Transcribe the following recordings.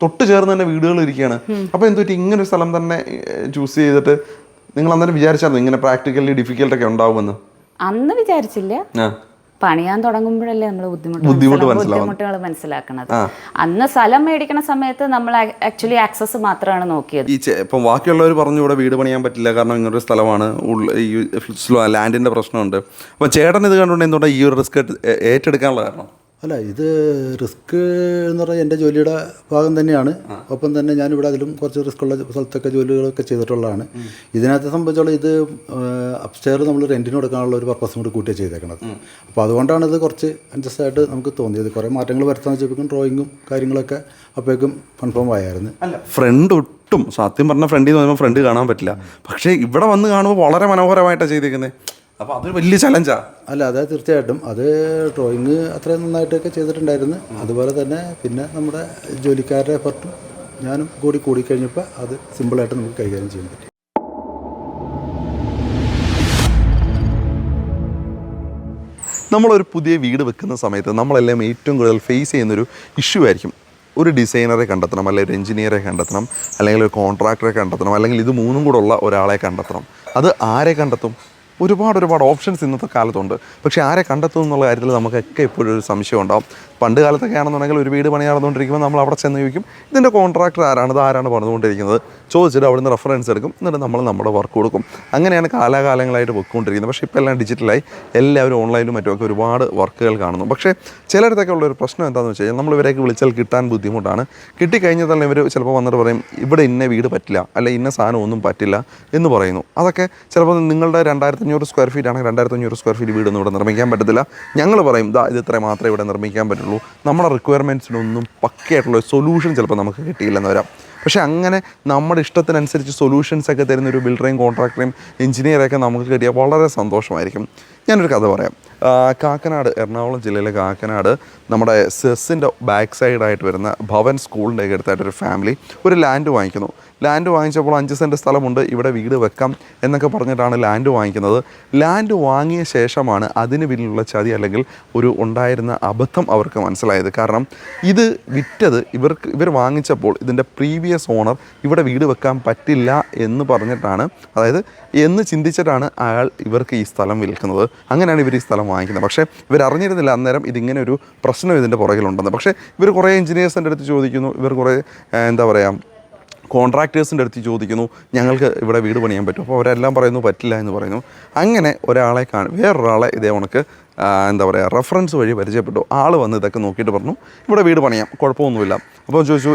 തൊട്ട് ചേർന്ന് തന്നെ വീടുകൾ ഇരിക്കുകയാണ്. അപ്പോൾ എന്തുപറ്റി ഇങ്ങനെ ഒരു സ്ഥലം തന്നെ ചൂസ് ചെയ്തിട്ട് നിങ്ങൾ അന്നേരം വിചാരിച്ചായിരുന്നു ഇങ്ങനെ പ്രാക്ടിക്കലി ഡിഫിക്കൽട്ടൊക്കെ ഉണ്ടാവുമെന്ന്? അന്ന് വിചാരിച്ചില്ല. പണിയാൻ തുടങ്ങുമ്പോഴല്ലേ നമ്മൾ ബുദ്ധിമുട്ടുകൾ മനസ്സിലാക്കണത്. അന്ന് സ്ഥലം മേടിക്കണ സമയത്ത് നമ്മൾ ആക്ച്വലി ആക്സസ് മാത്രമാണ് നോക്കിയത്. ഇപ്പം ബാക്കിയുള്ളവർ പറഞ്ഞു ഇവിടെ വീട് പണിയാൻ പറ്റില്ല കാരണം ഇങ്ങനൊരു സ്ഥലമാണ്, ലാൻഡിന്റെ പ്രശ്നമുണ്ട്. അപ്പം ചേട്ടൻ ഇത് കണ്ടുകൊണ്ട് എന്തുകൊണ്ടാണ് ഈ ഒരു റിസ്ക് ഏറ്റെടുക്കാനുള്ള കാരണം? അല്ല, ഇത് റിസ്ക് എന്ന് പറഞ്ഞാൽ എൻ്റെ ജോലിയുടെ ഭാഗം തന്നെയാണ്. ഒപ്പം തന്നെ ഞാനിവിടെ അതിലും കുറച്ച് റിസ്ക്കുള്ള സ്ഥലത്തൊക്കെ ജോലികളൊക്കെ ചെയ്തിട്ടുള്ളതാണ്. ഇതിനകത്തെ സംബന്ധിച്ചോളം ഇത് അപ്സ്റ്റെയർ നമ്മൾ റെൻറ്റിന് കൊടുക്കാനുള്ള ഒരു പർപ്പസും കൂടി കൂട്ടിയാണ് ചെയ്തേക്കണത്. അപ്പോൾ അതുകൊണ്ടാണ് ഇത് കുറച്ച് അഡ്ജസ്റ്റ് ആയിട്ട് നമുക്ക് തോന്നിയത്. കുറേ മാറ്റങ്ങൾ വരുത്താൻ വെച്ചപ്പോഴേക്കും ഡ്രോയിങ്ങും കാര്യങ്ങളൊക്കെ അപ്പോഴേക്കും കൺഫേം ആയായിരുന്നു. അല്ല, ഫ്രണ്ട് ഒട്ടും സത്യം പറഞ്ഞ ഫ്രണ്ടിൽ നിന്ന് പറയുമ്പോൾ ഫ്രണ്ട് കാണാൻ പറ്റില്ല. പക്ഷേ ഇവിടെ വന്ന് കാണുമ്പോൾ വളരെ മനോഹരമായിട്ടാണ് ചെയ്തേക്കുന്നത്. അപ്പോൾ അതൊരു വലിയ ചലഞ്ചാണ്. അല്ല, അത് തീർച്ചയായിട്ടും അത് ഡ്രോയിങ് അത്രയും നന്നായിട്ടൊക്കെ ചെയ്തിട്ടുണ്ടായിരുന്നു. അതുപോലെ തന്നെ പിന്നെ നമ്മുടെ ജോലിക്കാരുടെ എഫർട്ടും ഞാനും കൂടി കഴിഞ്ഞപ്പോൾ അത് സിമ്പിളായിട്ട് നമുക്ക് കൈകാര്യം ചെയ്യാൻ പറ്റി. നമ്മളൊരു പുതിയ വീട് വെക്കുന്ന സമയത്ത് നമ്മളെല്ലാം ഏറ്റവും കൂടുതൽ ഫേസ് ചെയ്യുന്നൊരു ഇഷ്യൂ ആയിരിക്കും. ഒരു ഡിസൈനറെ കണ്ടെത്തണം, അല്ലെങ്കിൽ ഒരു എഞ്ചിനീയറെ കണ്ടെത്തണം, അല്ലെങ്കിൽ ഒരു കോൺട്രാക്ടറെ കണ്ടെത്തണം, അല്ലെങ്കിൽ ഇത് മൂന്നും കൂടെ ഉള്ള ഒരാളെ കണ്ടെത്തണം. അത് ആരെ കണ്ടെത്തും? ഒരുപാട് ഓപ്ഷൻസ് ഇന്നത്തെ കാലത്തുണ്ട്. പക്ഷേ ആരെ കണ്ടെത്തും എന്നുള്ള കാര്യത്തിൽ നമുക്കൊക്കെ എപ്പോഴും ഒരു സംശയം ഉണ്ടാവും. പണ്ട് കാലത്തൊക്കെ ആണെന്നുണ്ടെങ്കിൽ ഒരു വീട് പണി നടന്നുകൊണ്ടിരിക്കുമ്പോൾ നമ്മൾ അവിടെ ചെന്ന് ചോദിക്കും ഇതിൻ്റെ കോൺട്രാക്ടർ ആരാണ്, ഇത് ആരാണ് പണിതുകൊണ്ടിരിക്കുന്നത്, ചോദിച്ചിട്ട് അവിടെ നിന്ന് റെഫറൻസ് എടുക്കും, എന്നിട്ട് നമ്മൾ നമ്മുടെ വർക്ക് കൊടുക്കും. അങ്ങനെയാണ് കാലാകാലങ്ങളായിട്ട് പൊയ്ക്കൊണ്ടിരിക്കുന്നത്. പക്ഷേ ഇപ്പോൾ എല്ലാം ഡിജിറ്റലായി, എല്ലാവരും ഓൺലൈനിലും മറ്റുമൊക്കെ ഒരുപാട് വർക്കുകൾ കാണുന്നു. പക്ഷേ ചിലയിടത്തൊക്കെ ഉള്ളൊരു പ്രശ്നം എന്താണെന്ന് വെച്ച് കഴിഞ്ഞാൽ നമ്മൾ ഇവരേക്ക് വിളിച്ചാൽ കിട്ടാൻ ബുദ്ധിമുട്ടാണ്. കിട്ടിക്കഴിഞ്ഞാൽ തന്നെ ഇവർ ചിലപ്പോൾ വന്നിട്ട് പറയും ഇവിടെ ഇന്ന വീട് പറ്റില്ല, അല്ലെ ഇന്ന സാധനം ഒന്നും പറ്റില്ല എന്ന് പറയുന്നു. അതൊക്കെ ചിലപ്പോൾ നിങ്ങളുടെ 2500 സ്ക്വയർ ഫീറ്റ് ആണെങ്കിൽ 2500 സ്ക്വയർ ഫീറ്റ് വീടൊന്നും ഇവിടെ നിർമ്മിക്കാൻ പറ്റത്തില്ല. ഞങ്ങൾ പറയും ഇത് ഇത്ര മാത്രമേ ഇവിടെ നിർമ്മിക്കാൻ പറ്റുള്ളൂ, നമ്മുടെ റിക്വയർമെൻറ്റ്സിനൊന്നും പക്കയായിട്ടുള്ള സൊല്യൂഷൻ ചിലപ്പോൾ നമുക്ക് കിട്ടിയില്ലെന്ന് വരാം. പക്ഷേ അങ്ങനെ നമ്മുടെ ഇഷ്ടത്തിനനുസരിച്ച് സൊല്യൂഷൻസൊക്കെ തരുന്നൊരു ബിൽഡറേയും കോൺട്രാക്ടറേയും എഞ്ചിനീയറൊക്കെ നമുക്ക് കിട്ടിയാൽ വളരെ സന്തോഷമായിരിക്കും. ഞാനൊരു കഥ പറയാം. കാക്കനാട്, എറണാകുളം ജില്ലയിലെ കാക്കനാട് നമ്മുടെ സെസ്സിൻ്റെ ബാക്ക് സൈഡായിട്ട് വരുന്ന ഭവൻ സ്കൂളിൻ്റെ ഒക്കെ അടുത്തായിട്ടൊരു ഫാമിലി ഒരു ലാൻഡ് വാങ്ങിക്കുന്നു. ലാൻഡ് വാങ്ങിച്ചപ്പോൾ 5 സെൻറ്റ് സ്ഥലമുണ്ട്, ഇവിടെ വീട് വെക്കാം എന്നൊക്കെ പറഞ്ഞിട്ടാണ് ലാൻഡ് വാങ്ങിക്കുന്നത്. ലാൻഡ് വാങ്ങിയ ശേഷമാണ് അതിന് പിന്നിലുള്ള ചതി അല്ലെങ്കിൽ ഒരു ഉണ്ടായിരുന്ന അബദ്ധം അവർക്ക് മനസ്സിലായത്. കാരണം ഇത് വിറ്റത് ഇവർ വാങ്ങിച്ചപ്പോൾ ഇതിൻ്റെ പ്രീവിയസ് ഓണർ ഇവിടെ വീട് വെക്കാൻ പറ്റില്ല എന്ന് പറഞ്ഞിട്ടാണ്, അതായത് എന്ന് ചിന്തിച്ചിട്ടാണ് അയാൾ ഇവർക്ക് ഈ സ്ഥലം വിൽക്കുന്നത്. അങ്ങനെയാണ് ഇവർ ഈ സ്ഥലം വാങ്ങിക്കുന്നത്. പക്ഷേ ഇവരറിഞ്ഞിരുന്നില്ല അന്നേരം ഇതിങ്ങനെ ഒരു പ്രശ്നം ഇതിൻ്റെ പുറകിലുണ്ടെന്ന്. പക്ഷേ ഇവർ കുറേ എഞ്ചിനീയേഴ്സിൻ്റെ അടുത്ത് ചോദിക്കുന്നു, ഇവർ കുറേ കോൺട്രാക്ടേഴ്സിൻ്റെ അടുത്ത് ചോദിക്കുന്നു ഞങ്ങൾക്ക് ഇവിടെ വീട് പണിയാൻ പറ്റും. അപ്പോൾ അവരെല്ലാം പറയുന്നു പറ്റില്ല എന്ന് പറയുന്നു. അങ്ങനെ ഒരാളെ വേറൊരാളെ ഇതേ ഉണക്ക് റെഫറൻസ് വഴി പരിചയപ്പെട്ടു. ആൾ വന്ന് ഇതൊക്കെ നോക്കിയിട്ട് പറഞ്ഞു ഇവിടെ വീട് പണിയാം, കുഴപ്പമൊന്നുമില്ല. അപ്പോൾ ചോദിച്ചു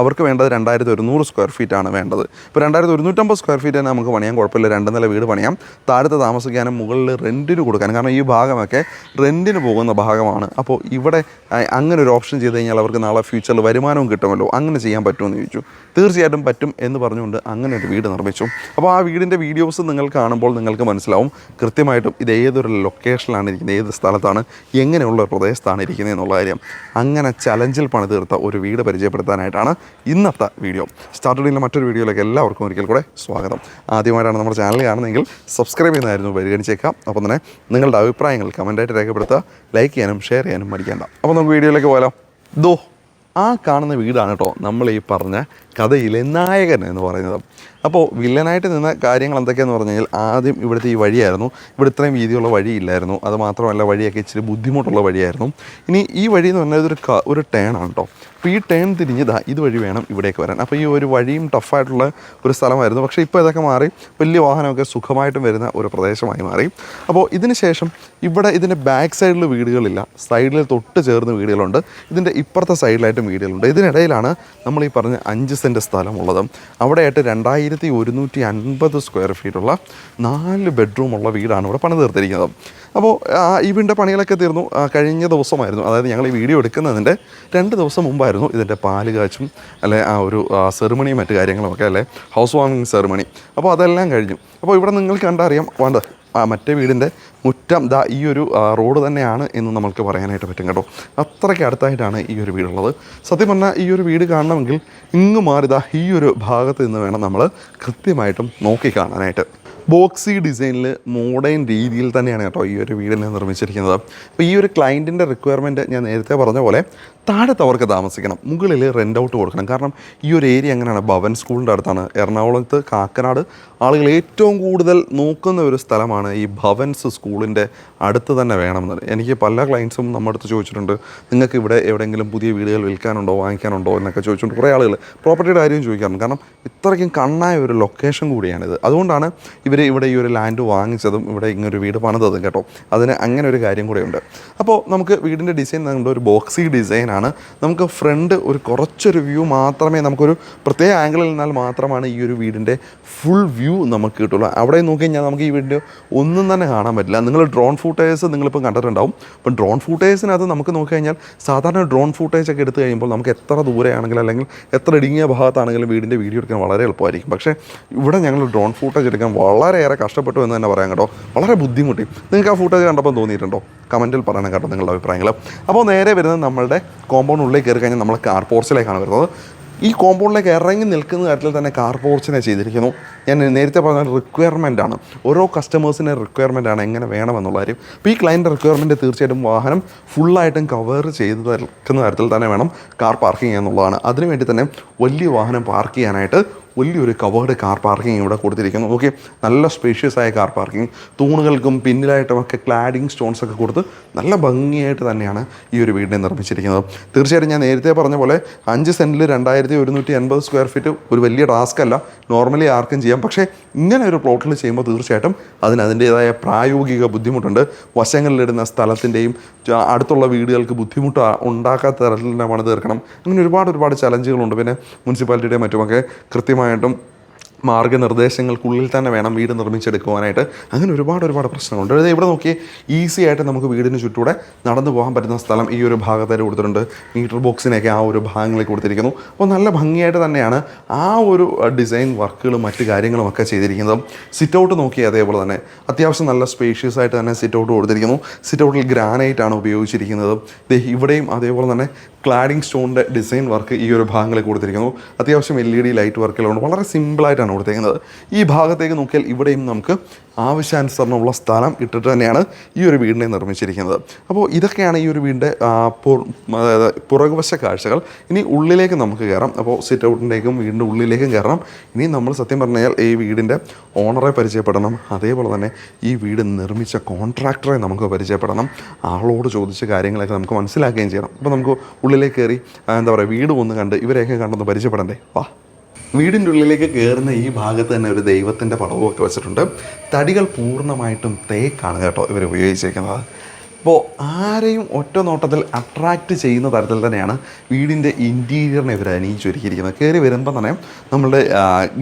അവർക്ക് വേണ്ടത് 2100 സ്ക്വയർ ഫീറ്റാണ് വേണ്ടത്. ഇപ്പോൾ 2150 സ്ക്വയർ ഫീറ്റ് തന്നെ നമുക്ക് പണിയാം, കുഴപ്പമില്ല, 2 നില വീട് പണിയാം, താഴത്ത് താമസിക്കാനും മുകളിൽ റെൻറ്റിന് കൊടുക്കാനും. കാരണം ഈ ഭാഗമൊക്കെ റെൻറ്റിന് പോകുന്ന ഭാഗമാണ്. അപ്പോൾ ഇവിടെ അങ്ങനെ ഒരു ഓപ്ഷൻ ചെയ്ത് കഴിഞ്ഞാൽ അവർക്ക് നാളെ ഫ്യൂച്ചറിൽ വരുമാനവും കിട്ടുമല്ലോ, അങ്ങനെ ചെയ്യാൻ പറ്റുമെന്ന് ചോദിച്ചു. തീർച്ചയായിട്ടും പറ്റും എന്ന് പറഞ്ഞുകൊണ്ട് അങ്ങനെ ഒരു വീട് നിർമ്മിച്ചു. അപ്പോൾ ആ വീടിൻ്റെ വീഡിയോസ് നിങ്ങൾ കാണുമ്പോൾ നിങ്ങൾക്ക് മനസ്സിലാവും കൃത്യമായിട്ടും ഇത് ഏതൊരു ലൊക്കേഷനിലാണ് ഇരിക്കുന്നത്, ഏത് സ്ഥലത്താണ്, എങ്ങനെയുള്ള ഒരു പ്രദേശത്താണ് ഇരിക്കുന്നത് എന്നുള്ള കാര്യം. അങ്ങനെ ചലഞ്ചിൽ പണിതീർത്ത ഒരു വീട് പരിചയപ്പെടുത്താനായിട്ടാണ് ഇന്നത്തെ വീഡിയോ. സ്റ്റാർട്ടിങ്ങിലെ മറ്റൊരു വീഡിയോയിലേക്ക് എല്ലാവർക്കും ഒരിക്കൽ കൂടെ സ്വാഗതം. ആദ്യമായിട്ടാണ് നമ്മുടെ ചാനൽ കാണുന്നതെങ്കിൽ സബ്സ്ക്രൈബ് ചെയ്യുന്നതായിരുന്നു പരിഗണിച്ചേക്കാം. അപ്പം തന്നെ നിങ്ങളുടെ അഭിപ്രായങ്ങൾ കമൻറ്റായിട്ട് രേഖപ്പെടുത്തുക, ലൈക്ക് ചെയ്യാനും ഷെയർ ചെയ്യാനും മടിക്കേണ്ട. അപ്പോൾ നമുക്ക് വീഡിയോയിലേക്ക് പോകാലോ. ആ കാണുന്ന വീടാണ് കേട്ടോ നമ്മൾ ഈ പറഞ്ഞ കഥയിലെ നായകൻ എന്ന് പറയുന്നത്. അപ്പോൾ വില്ലനായിട്ട് നിന്ന കാര്യങ്ങൾ എന്തൊക്കെയാണെന്ന് പറഞ്ഞു കഴിഞ്ഞാൽ ആദ്യം ഇവിടുത്തെ ഈ വഴിയായിരുന്നു. ഇവിടെ ഇത്രയും വീതിയുള്ള വഴിയില്ലായിരുന്നു. അത് മാത്രമല്ല വഴിയൊക്കെ ഇച്ചിരി ബുദ്ധിമുട്ടുള്ള വഴിയായിരുന്നു. ഇനി ഈ വഴി എന്ന് പറഞ്ഞാൽ ഒരു ടേണാണ് കേട്ടോ. അപ്പോൾ ഈ ടേൺ തിരിഞ്ഞ് ഇതുവഴി വേണം ഇവിടേക്ക് വരാൻ. അപ്പോൾ ഈ ഒരു വഴിയും ടഫായിട്ടുള്ള ഒരു സ്ഥലമായിരുന്നു. പക്ഷേ ഇപ്പോൾ ഇതൊക്കെ മാറി വലിയ വാഹനമൊക്കെ സുഖമായിട്ടും വരുന്ന ഒരു പ്രദേശമായി മാറി. അപ്പോൾ ഇതിന് ശേഷം ഇവിടെ ഇതിൻ്റെ ബാക്ക് സൈഡിൽ വീടുകളില്ല, സൈഡിൽ തൊട്ട് ചേർന്ന് വീടുകളുണ്ട്. ഇതിൻ്റെ ഇപ്പുറത്തെ സൈഡിലായിട്ടും വീടുകളുണ്ട്. ഇതിനിടയിലാണ് നമ്മൾ ഈ പറഞ്ഞ 5 സെൻറ്റ് സ്ഥലമുള്ളത്. അവിടെയായിട്ട് 2150 സ്ക്വയർ ഫീറ്റുള്ള 4 ബെഡ്റൂമുള്ള വീടാണ് ഇവിടെ പണി തീർത്തിരിക്കുന്നത്. അപ്പോൾ ഈ വീടിൻ്റെ പണികളൊക്കെ തീർന്നു. കഴിഞ്ഞ ദിവസമായിരുന്നു, അതായത് ഞങ്ങൾ ഈ വീഡിയോ എടുക്കുന്നതിൻ്റെ 2 ദിവസം മുമ്പായിരുന്നു ഇതിൻ്റെ പാല് കാച്ചും അല്ലെ ആ ഒരു സെറിമണിയും മറ്റു കാര്യങ്ങളുമൊക്കെ അല്ലെ ഹൗസ് വാമിങ് സെറിമണി. അപ്പോൾ അതെല്ലാം കഴിഞ്ഞു. അപ്പോൾ ഇവിടെ നിങ്ങൾക്ക് കണ്ടറിയാം മറ്റേ വീടിൻ്റെ മുറ്റം ഈ ഒരു റോഡ് തന്നെയാണ് എന്ന് നമുക്ക് പറയാനായിട്ട് പറ്റും കേട്ടോ. അത്രയ്ക്ക് അടുത്തായിട്ടാണ് ഈ ഒരു വീടുള്ളത്. സത്യം പറഞ്ഞാൽ ഈ ഒരു വീട് കാണണമെങ്കിൽ ഇങ്ങ് മാറി ഈ ഒരു ഭാഗത്ത് നിന്ന് വേണം നമ്മൾ കൃത്യമായിട്ടും നോക്കി കാണാനായിട്ട്. ബോക്സി ഡിസൈനിൽ മോഡേൺ രീതിയിൽ തന്നെയാണ് കേട്ടോ ഈ ഒരു വീടിനെ നിർമ്മിച്ചിരിക്കുന്നത്. അപ്പോൾ ഈ ഒരു ക്ലയൻറ്റിൻ്റെ റിക്വയർമെൻറ്റ് ഞാൻ നേരത്തെ പറഞ്ഞ പോലെ താഴത്ത് അവർക്ക് താമസിക്കണം, മുകളിൽ റെൻ്റ് ഔട്ട് കൊടുക്കണം. കാരണം ഈ ഒരു ഏരിയ എങ്ങനെയാണ്, ഭവൻ സ്കൂളിൻ്റെ അടുത്താണ്. എറണാകുളത്ത് കാക്കനാട് ആളുകൾ ഏറ്റവും കൂടുതൽ നോക്കുന്ന ഒരു സ്ഥലമാണ് ഈ ഭവൻസ് സ്കൂളിൻ്റെ അടുത്ത് തന്നെ വേണമെന്നത്. എനിക്ക് പല ക്ലയൻസും നമ്മുടെ അടുത്ത് ചോദിച്ചിട്ടുണ്ട്, നിങ്ങൾക്ക് ഇവിടെ എവിടെയെങ്കിലും പുതിയ വീടുകൾ വിൽക്കാനുണ്ടോ വാങ്ങിക്കാനുണ്ടോ എന്നൊക്കെ ചോദിച്ചുകൊണ്ട് കുറേ ആളുകൾ പ്രോപ്പർട്ടിയുടെ കാര്യം ചോദിക്കാറുണ്ട്. കാരണം ഇത്രയ്ക്കും കണ്ണായ ഒരു ലൊക്കേഷൻ കൂടിയാണിത്. അതുകൊണ്ടാണ് ഇവർ ഇവിടെ ഈ ഒരു ലാൻഡ് വാങ്ങിച്ചതും ഇവിടെ ഇങ്ങനൊരു വീട് പണിതതും കേട്ടോ. അതിന് അങ്ങനെ ഒരു കാര്യം കൂടെ ഉണ്ട്. അപ്പോൾ നമുക്ക് വീടിൻ്റെ ഡിസൈൻ നമ്മുടെ ഒരു ബോക്സി ഡിസൈനാണ്. നമുക്ക് ഫ്രണ്ട് ഒരു കുറച്ചൊരു വ്യൂ മാത്രമേ, നമുക്കൊരു പ്രത്യേക ആംഗിളിൽ നിന്നാൽ മാത്രമാണ് ഈ ഒരു വീടിൻ്റെ ഫുൾ വ്യൂ നമുക്ക് കിട്ടുള്ളൂ. അവിടെ നോക്കി കഴിഞ്ഞാൽ നമുക്ക് ഈ വീടിൻ്റെ ഒന്നും തന്നെ കാണാൻ പറ്റില്ല. നിങ്ങൾ ഡ്രോൺ ഫൂട്ടേഴ്സ് നിങ്ങളിപ്പോൾ കണ്ടിട്ടുണ്ടാവും. അപ്പം ഡ്രോൺ ഫൂട്ടേഴ്സിനകത്ത് നമുക്ക് നോക്കിക്കഴിഞ്ഞാൽ സാധാരണ ഡ്രോൺ ഫൂട്ടേജ് ഒക്കെ എടുത്തു കഴിയുമ്പോൾ നമുക്ക് എത്ര ദൂരെയാണെങ്കിലും അല്ലെങ്കിൽ എത്ര ഇടുങ്ങിയ ഭാഗത്താണെങ്കിലും വീടിൻ്റെ വീഡിയോ എടുക്കാൻ വളരെ എളുപ്പമായിരിക്കും. പക്ഷേ ഇവിടെ ഞങ്ങൾ ഡ്രോൺ ഫൂട്ടേജ് എടുക്കാൻ വളരെയേറെ കഷ്ടപ്പെട്ടു എന്ന് തന്നെ പറയാം കേട്ടോ. വളരെ ബുദ്ധിമുട്ടി. നിങ്ങൾക്ക് ആ ഫൂട്ടേജ് കണ്ടപ്പോൾ തോന്നിയിട്ടുണ്ടോ? കമൻറ്റിൽ പറയണം കേട്ടോ നിങ്ങളുടെ അഭിപ്രായങ്ങൾ. അപ്പോൾ നേരെ വരുന്നത് നമ്മളുടെ കോമ്പൗണ്ടിനുള്ളിൽ കയറി കഴിഞ്ഞാൽ നമ്മൾ കാർ പോർച്ചിലേക്കാണ് വരുന്നത്. ഈ കോമ്പൗണ്ടിലേക്ക് ഇറങ്ങി നിൽക്കുന്ന കാര്യത്തിൽ തന്നെ കാർ പോർച്ചിനെ ചെയ്തിരിക്കുന്നു. ഞാൻ നേരത്തെ പറഞ്ഞ റിക്വയർമെൻ്റ് ആണ്, ഓരോ കസ്റ്റമേഴ്സിൻ്റെ റിക്വയർമെൻ്റ് ആണ് എങ്ങനെ വേണമെന്നുള്ള കാര്യം. അപ്പോൾ ഈ ക്ലയൻറ്റ് റിക്വയർമെൻറ്റ് തീർച്ചയായിട്ടും വാഹനം ഫുള്ളായിട്ടും കവർ ചെയ്ത് നിൽക്കുന്ന കാര്യത്തിൽ തന്നെ വേണം കാർ പാർക്കിംഗ് എന്നുള്ളതാണ്. അതിനുവേണ്ടി തന്നെ വലിയ വാഹനം പാർക്ക് ചെയ്യാനായിട്ട് വലിയൊരു കവേർഡ് കാർ പാർക്കിംഗ് ഇവിടെ കൊടുത്തിരിക്കുന്നു. ഓക്കെ, നല്ല സ്പേഷ്യസ് ആയ കാർ പാർക്കിംഗ്, തൂണുകൾക്കും പിന്നിലായിട്ടുമൊക്കെ ക്ലാഡിങ് സ്റ്റോൺസ് ഒക്കെ കൊടുത്ത് നല്ല ഭംഗിയായിട്ട് തന്നെയാണ് ഈ ഒരു വീടിനെ നിർമ്മിച്ചിരിക്കുന്നത്. തീർച്ചയായിട്ടും ഞാൻ നേരത്തെ പറഞ്ഞ പോലെ 5 സെൻറ്റിൽ 2180 സ്ക്വയർ ഫീറ്റ് ഒരു വലിയ ടാസ്ക് അല്ല, നോർമലി ആർക്കും ചെയ്യാം. പക്ഷേ ഇങ്ങനെ ഒരു പ്ലോട്ടിൽ ചെയ്യുമ്പോൾ തീർച്ചയായിട്ടും അതിൻ്റേതായ പ്രായോഗിക ബുദ്ധിമുട്ടുണ്ട്. വശങ്ങളിലിടുന്ന സ്ഥലത്തിൻ്റെയും അടുത്തുള്ള വീടുകൾക്ക് ബുദ്ധിമുട്ട് ഉണ്ടാക്കാത്ത തരത്തിൽ തന്നെ പണി തീർക്കണം. അങ്ങനെ ഒരുപാട് ചലഞ്ചുകളുണ്ട്. പിന്നെ മുനിസിപ്പാലിറ്റിയുടെ മറ്റുമൊക്കെ കൃത്യമായിട്ടും മാർഗ്ഗനിർദ്ദേശങ്ങൾക്കുള്ളിൽ തന്നെ വേണം വീട് നിർമ്മിച്ചെടുക്കുവാനായിട്ട്. അങ്ങനെ ഒരുപാട് പ്രശ്നങ്ങളുണ്ട്. അതായത് ഇവിടെ നോക്കി ഈസി ആയിട്ട് നമുക്ക് വീടിന് ചുറ്റൂടെ നടന്നു പോകാൻ പറ്റുന്ന സ്ഥലം ഈ ഒരു ഭാഗത്തായിട്ട് കൊടുത്തിട്ടുണ്ട്. മീറ്റർ ബോക്സിനെയൊക്കെ ആ ഒരു ഭാഗങ്ങളിൽ കൊടുത്തിരിക്കുന്നു. അപ്പോൾ നല്ല ഭംഗിയായിട്ട് തന്നെയാണ് ആ ഒരു ഡിസൈൻ വർക്കുകളും മറ്റു കാര്യങ്ങളുമൊക്കെ ചെയ്തിരിക്കുന്നത്. സിറ്റ് ഔട്ട് നോക്കി അതേപോലെ തന്നെ അത്യാവശ്യം നല്ല സ്പേഷ്യസ് ആയിട്ട് തന്നെ സിറ്റ് ഔട്ട് കൊടുത്തിരിക്കുന്നു. സിറ്റ് ഔട്ടിൽ ഗ്രാനൈറ്റ് ആണ് ഉപയോഗിച്ചിരിക്കുന്നത്. ഇവിടെയും അതേപോലെ തന്നെ ക്ലാഡിങ് സ്റ്റോണിൻ്റെ ഡിസൈൻ വർക്ക് ഈ ഒരു ഭാഗങ്ങളിൽ കൊടുത്തിരിക്കുന്നു. അത്യാവശ്യം LED ലൈറ്റ് വർക്കുകളുണ്ട്. വളരെ സിമ്പിളായിട്ടാണ് കൊടുത്തിരിക്കുന്നത്. ഈ ഭാഗത്തേക്ക് നോക്കിയാൽ ഇവിടെയും നമുക്ക് ആവശ്യാനുസരണമുള്ള സ്ഥലം ഇട്ടിട്ട് തന്നെയാണ് ഈ ഒരു വീടിനെ നിർമ്മിച്ചിരിക്കുന്നത്. അപ്പോൾ ഇതൊക്കെയാണ് ഈ ഒരു വീടിൻ്റെ പുറകുവശ കാഴ്ചകൾ. ഇനി ഉള്ളിലേക്ക് നമുക്ക് കയറാം. അപ്പോൾ സിറ്റ് ഔട്ടിൻ്റെയും വീടിൻ്റെ ഉള്ളിലേക്കും കയറണം. ഇനി നമ്മൾ സത്യം പറഞ്ഞാൽ ഈ വീടിൻ്റെ ഓണറെ പരിചയപ്പെടണം. അതേപോലെ തന്നെ ഈ വീട് നിർമ്മിച്ച കോൺട്രാക്ടറെ നമുക്ക് പരിചയപ്പെടണം. ആളോട് ചോദിച്ച കാര്യങ്ങളൊക്കെ നമുക്ക് മനസ്സിലാക്കുകയും ചെയ്യണം. അപ്പോൾ നമുക്ക് ഉള്ളിലേക്ക് കയറി വീട് ഒന്ന് കണ്ട് ഇവരെയൊക്കെ കണ്ടൊന്ന് പരിചയപ്പെടണ്ടേ? വാ. വീടിൻ്റെ ഉള്ളിലേക്ക് കയറുന്ന ഈ ഭാഗത്ത് തന്നെ ഒരു ദൈവത്തിൻ്റെ പടവുമൊക്കെ വെച്ചിട്ടുണ്ട്. തടികൾ പൂർണ്ണമായിട്ടും തേക്കാണ് കേട്ടോ ഇവർ ഉപയോഗിച്ചിരിക്കുന്നത്. അപ്പോൾ ആരെയും ഒറ്റ നോട്ടത്തിൽ അട്രാക്റ്റ് ചെയ്യുന്ന തരത്തിൽ തന്നെയാണ് വീടിൻ്റെ ഇൻറ്റീരിയറിനെ ഇവർ അണിയിച്ചൊരുക്കിയിരിക്കുന്നത്. കയറി വരുമ്പോൾ തന്നെ നമ്മളുടെ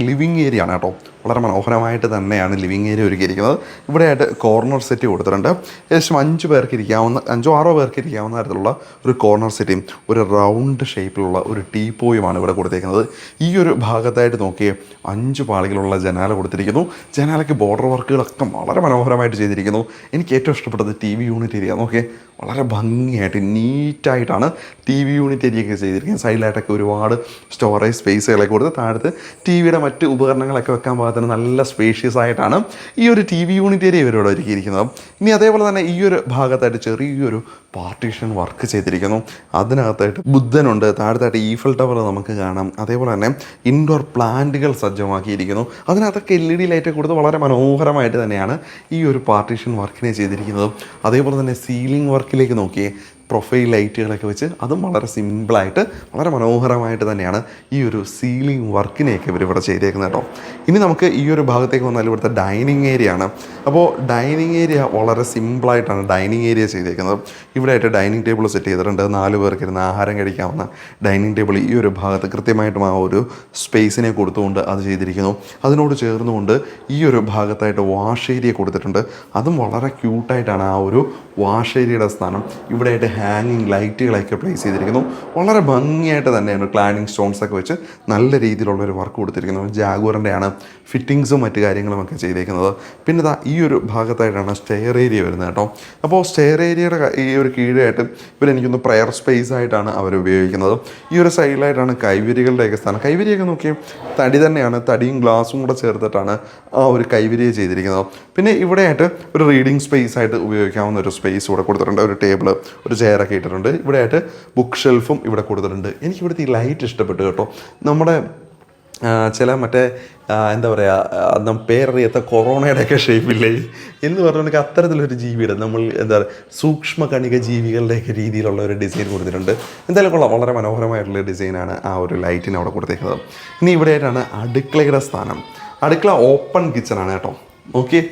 ലിവിങ് ഏരിയ ആണ് കേട്ടോ. വളരെ മനോഹരമായിട്ട് തന്നെയാണ് ലിവിങ് ഏരിയ ഒരുക്കിയിരിക്കുന്നത്. ഇവിടെയായിട്ട് കോർണർ സെറ്റ് കൊടുത്തിട്ടുണ്ട്. ഏകദേശം 5 പേർക്ക് ഇരിക്കാവുന്ന 5-6 പേർക്ക് ഇരിക്കാവുന്ന തരത്തിലുള്ള ഒരു കോർണർ സെറ്റും ഒരു റൗണ്ട് ഷേപ്പിലുള്ള ഒരു ടീപ്പോയുമാണ് ഇവിടെ കൊടുത്തിരിക്കുന്നത്. ഈ ഒരു ഭാഗത്തായിട്ട് നോക്കിയേ 5 പാളികളുള്ള ജനാല കൊടുത്തിരിക്കുന്നു. ജനാലയ്ക്ക് ബോർഡർ വർക്കുകളൊക്കെ വളരെ മനോഹരമായിട്ട് ചെയ്തിരിക്കുന്നു. എനിക്ക് ഏറ്റവും ഇഷ്ടപ്പെട്ടത് TV യൂണിറ്റ് ഏരിയ നോക്കിയേ. വളരെ ഭംഗിയായിട്ട് നീറ്റായിട്ടാണ് TV യൂണിറ്റ് ഏരിയയൊക്കെ ചെയ്തിരിക്കുന്നത്. സൈഡിലായിട്ടൊക്കെ ഒരുപാട് സ്റ്റോറേജ് സ്പേസുകളൊക്കെ കൊടുത്ത് താഴത്ത് TVയുടെ മറ്റ് ഉപകരണങ്ങളൊക്കെ വെക്കാൻ പാകത്തിന് നല്ല സ്പേഷ്യസ് ആയിട്ടാണ് ഈ ഒരു TV യൂണിറ്റ് ഏരിയ ഇവരോട് ഒരുക്കിയിരിക്കുന്നത്. ഇനി അതേപോലെ തന്നെ ഈ ഒരു ഭാഗത്തായിട്ട് ചെറിയൊരു പാർട്ടീഷൻ വർക്ക് ചെയ്തിരിക്കുന്നു. അതിനകത്തായിട്ട് ബുദ്ധനുണ്ട്, താഴത്തായിട്ട് ഈഫൽ ടവർ നമുക്ക് കാണാം. അതേപോലെ തന്നെ ഇൻഡോർ പ്ലാന്റുകൾ സജ്ജമാക്കിയിരിക്കുന്നു. അതിനകത്തൊക്കെ LED ലൈറ്റ് കൊടുത്ത് വളരെ മനോഹരമായിട്ട് തന്നെയാണ് ഈ ഒരു പാർട്ടീഷൻ വർക്കിനെ ചെയ്തിരിക്കുന്നത്. അതേപോലെ തന്നെ സീലിംഗ് വർക്കിലേക്ക് നോക്കിയേ, പ്രൊഫൈൽ ലൈറ്റുകളൊക്കെ വെച്ച് അതും വളരെ സിമ്പിളായിട്ട് വളരെ മനോഹരമായിട്ട് തന്നെയാണ് ഈ ഒരു സീലിംഗ് വർക്കിനെയൊക്കെ ഇവരിവിടെ ചെയ്തേക്കുന്നത് കേട്ടോ. ഇനി നമുക്ക് ഈ ഒരു ഭാഗത്തേക്ക് വന്നാൽ ഇവിടുത്തെ ഡൈനിങ് ഏരിയ ആണ്. അപ്പോൾ ഡൈനിങ് ഏരിയ വളരെ സിമ്പിളായിട്ടാണ് ഡൈനിങ് ഏരിയ ചെയ്തേക്കുന്നത്. ഇവിടെയായിട്ട് ഡൈനിങ് ടേബിൾ സെറ്റ് ചെയ്തിട്ടുണ്ട്. 4 പേർക്ക് ഇരുന്ന് ആഹാരം കഴിക്കാവുന്ന ഡൈനിങ് ടേബിൾ ഈ ഒരു ഭാഗത്ത് കൃത്യമായിട്ടും ആ ഒരു സ്പേസിനെ കൊടുത്തുകൊണ്ട് അത് ചെയ്തിരിക്കുന്നു. അതിനോട് ചേർന്നുകൊണ്ട് ഈ ഒരു ഭാഗത്തായിട്ട് വാഷ് ഏരിയ കൊടുത്തിട്ടുണ്ട്. അതും വളരെ ക്യൂട്ടായിട്ടാണ് ആ ഒരു വാഷ് ഏരിയയുടെ സ്ഥാനം. ഇവിടെയായിട്ട് ഹാങ്ങിങ് ലൈറ്റുകളൊക്കെ പ്ലേസ് ചെയ്തിരിക്കുന്നു. വളരെ ഭംഗിയായിട്ട് തന്നെയാണ് ക്ലാഡിങ് സ്റ്റോൺസ് ഒക്കെ വെച്ച് നല്ല രീതിയിലുള്ളൊരു വർക്ക് കൊടുത്തിരിക്കുന്നത്. ജാഗുവറിൻ്റെ ആണ് ഫിറ്റിങ്സും മറ്റു കാര്യങ്ങളുമൊക്കെ ചെയ്തേക്കുന്നത്. പിന്നെ ഇതാ ഈ ഒരു ഭാഗത്തായിട്ടാണ് സ്റ്റെയർ ഏരിയ വരുന്നത് കേട്ടോ. അപ്പോൾ സ്റ്റെയർ ഏരിയയുടെ ഈ ഒരു കീഴായിട്ട് ഇവരെനിക്കൊന്ന് പ്രയർ സ്പേസ് ആയിട്ടാണ് അവർ ഉപയോഗിക്കുന്നത്. ഈ ഒരു സൈഡിലായിട്ടാണ് കൈവരികളുടെയൊക്കെ സ്ഥാനം. കൈവരിയൊക്കെ നോക്കി തടി തന്നെയാണ്, തടിയും ഗ്ലാസും കൂടെ ചേർത്തിട്ടാണ് ആ ഒരു കൈവരിയെ ചെയ്തിരിക്കുന്നത്. പിന്നെ ഇവിടെയായിട്ട് ഒരു റീഡിങ് സ്പേസ് ആയിട്ട് ഉപയോഗിക്കാവുന്ന ഒരു സ്പേസ് ഇവിടെ കൊടുത്തിട്ടുണ്ട്. ഒരു ടേബിൾ, ഒരു ചെയറൊക്കെ ഇട്ടിട്ടുണ്ട്. ഇവിടെയായിട്ട് ബുക്ക് ഷെൽഫും ഇവിടെ കൊടുത്തിട്ടുണ്ട്. എനിക്ക് ഇവിടുത്തെ ഈ ലൈറ്റ് ഇഷ്ടപ്പെട്ടു കേട്ടോ. നമ്മുടെ ചില മറ്റേ എന്താ പറയുക, പേരറിയാത്ത കൊറോണയുടെയൊക്കെ ഷേപ്പില്ലേ എന്ന് പറഞ്ഞാൽ അത്തരത്തിലൊരു ജീവിയുടെ നമ്മൾ എന്താ പറയുക സൂക്ഷ്മ കണിക ജീവികളുടെയൊക്കെ രീതിയിലുള്ള ഒരു ഡിസൈൻ കൊടുത്തിട്ടുണ്ട്. എന്തായാലും കൊള്ളാം, വളരെ മനോഹരമായിട്ടുള്ള ഡിസൈനാണ് ആ ഒരു ലൈറ്റിന് അവിടെ കൊടുത്തേക്കുന്നത്. ഇനി ഇവിടെയായിട്ടാണ് അടുക്കളയുടെ സ്ഥാനം. അടുക്കള ഓപ്പൺ കിച്ചണാണ് കേട്ടോ. ഓക്കെ,